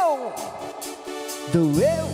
The wave.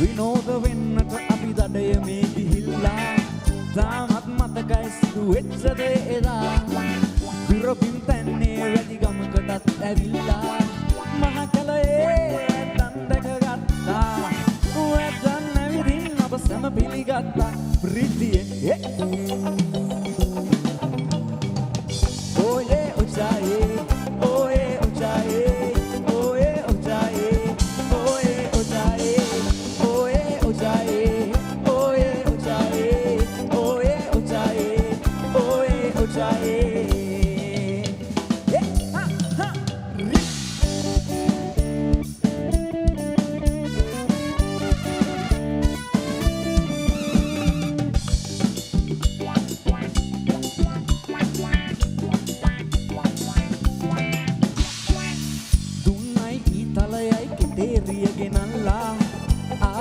විනෝද වෙන්නට අපි දඩය මේ ගිහිල්ලා තාමත් මතකයි සිදු වෙච්ච දේ එදා දුරපින් තැන්නේ වැඩි ගමකටත් ඇවිල්ලා මහ කලයේ ඇතන් දැකගත්තා ඇතන් නැවිදින් අප සැම පිළිගත්තා ප්‍රීතියෙන් ඕයේ උචායේ ඕයේ උචායේ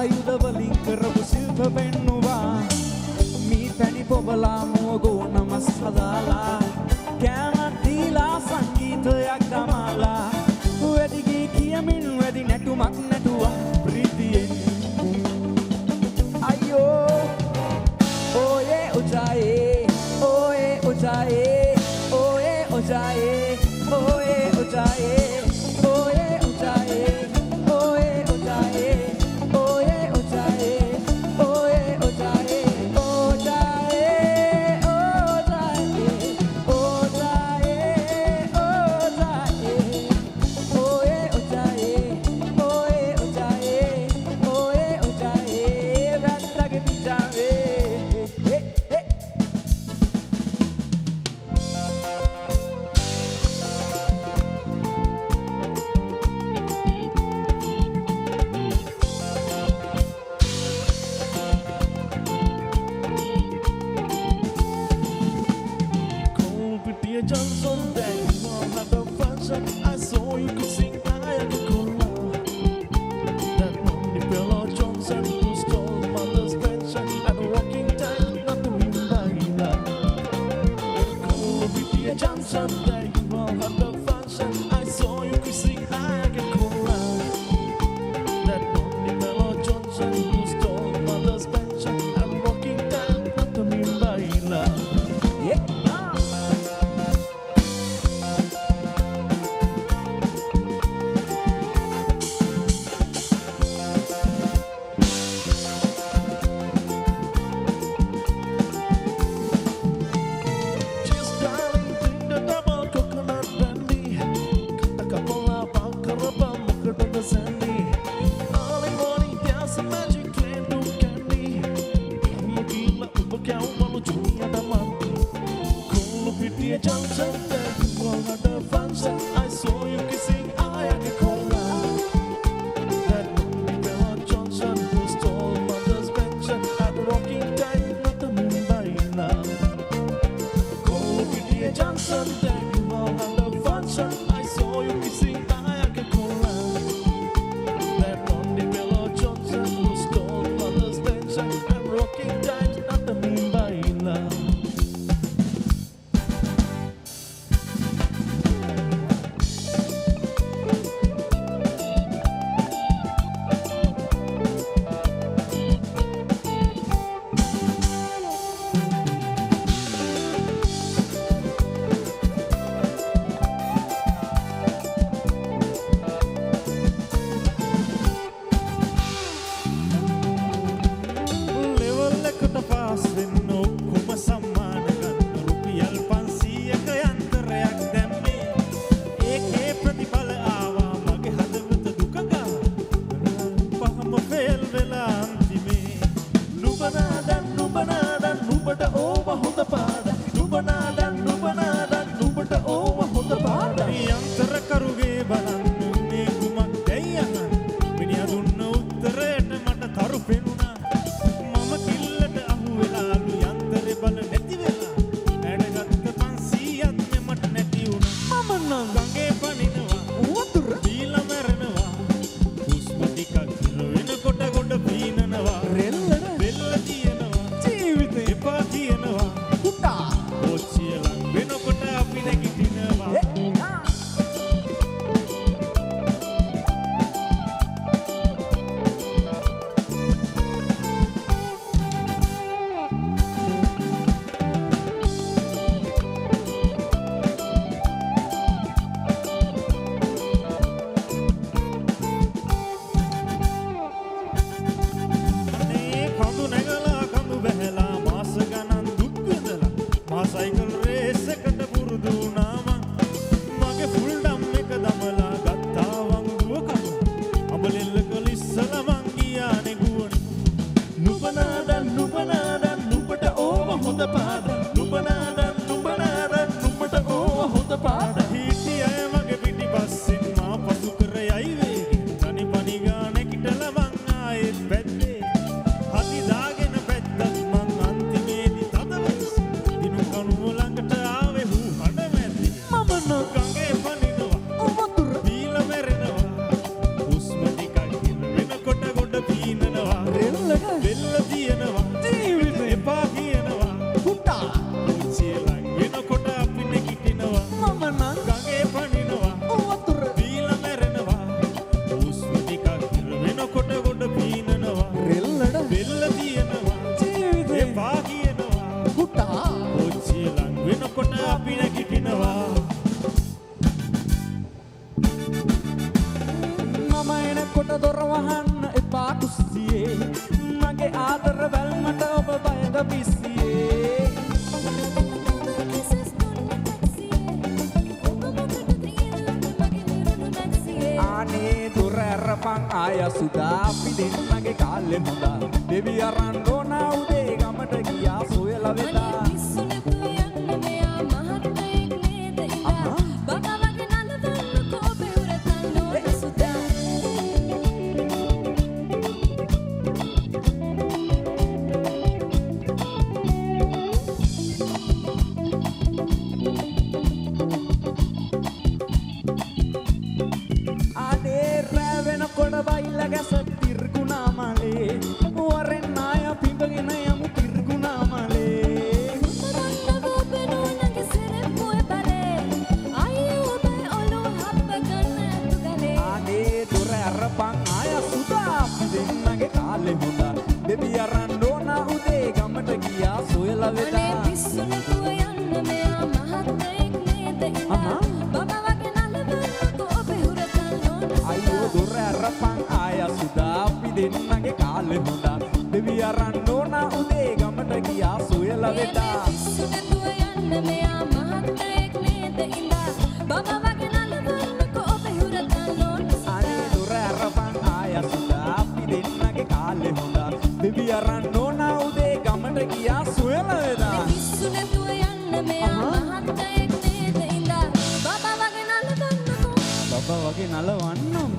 ආයුධවලින් කරපු ශිල්ප පෙන්නුවා මී පැණි පොබලා මුවගෝ නමස් හදාලා කෑමක් දීලා සංගීතයක් දමාලා වැඩි ගී කියමින් වැඩි නැටුමක් නැටුවා ප්‍රීතියෙන් අයියෝ ඕයේ උචායේ ඕයේ උචායේ ඕයේ උචායේ ඕයේ උචායේ යයි වේගෙන් තනි පනි ගානේ කිටලා මං ආයෙත් පැත්තේ හදි දාගෙන පැත්තත් මං අන්තිමේදී තදවස් දිනු කණුව ළඟට ආවේ හූ හඬ මැද්දේ මම නම් ගඟේ පනිනවා වතුර බීලා මැරෙනවා හුස්ම ටිකක් හිර වෙනකොට ගොඩ පීනනවා රෙල්ලට බෙල්ල තියනවා ජීවිතේ එපා කියනවා කුටා උච්චේ ලං වෙනකොට අපි නැගිටිනවා මම නම් ගඟේ පනිනවා වතුර බීලා මැරෙනවා හුස්ම ටිකක් හිර වෙනකොට ගොඩ පීනනවා රෙල්ලට බෙල්ල තියනවා ජීවිතේ එපා කියනවා කුටා උච්චේ ලං වෙනකොට අපි නැගිටිනවා මම එනකොට දොර වහන්න එපා කුස්සියේ මගේ ආදර බැල්මට ඔබ බයද පිස්සියේ අනේ දොර ඇරපන් ආය සුදා අපි දෙන්නගේ කාලේ හොඳා දෙවි අරන් ඕන උදේ ගමට ගියා සොයලා වෙලා අනේ රෑ වෙනකොට බයිලා ගැස තිර්ගුණා මලේ වරෙන් ආය පිඹගෙන යමු තිර්ගුණා මලේ අනේ දොර අරපන් ආය සුදා අපි දෙන්නගේ කාලේ හොඳා දෙවි අරන් ඕන උදේ ගමට ගියා සොයලා වෙලා අයියෝ දොර අරපන් ආය සුදා අපි දෙන්නගේ කාලේ හොඳා දෙවි අරන් ඕන උදේ ගමට ගියා සොයලා වෙලා අනේ දොර අරපන් ආය සුදා අපි දෙන්නගේ කාලේ හොඳා දෙවි අරන් ඕන උදේ ගමට ගියා සොයලා වෙලා බබා වගේ නලවන්නම්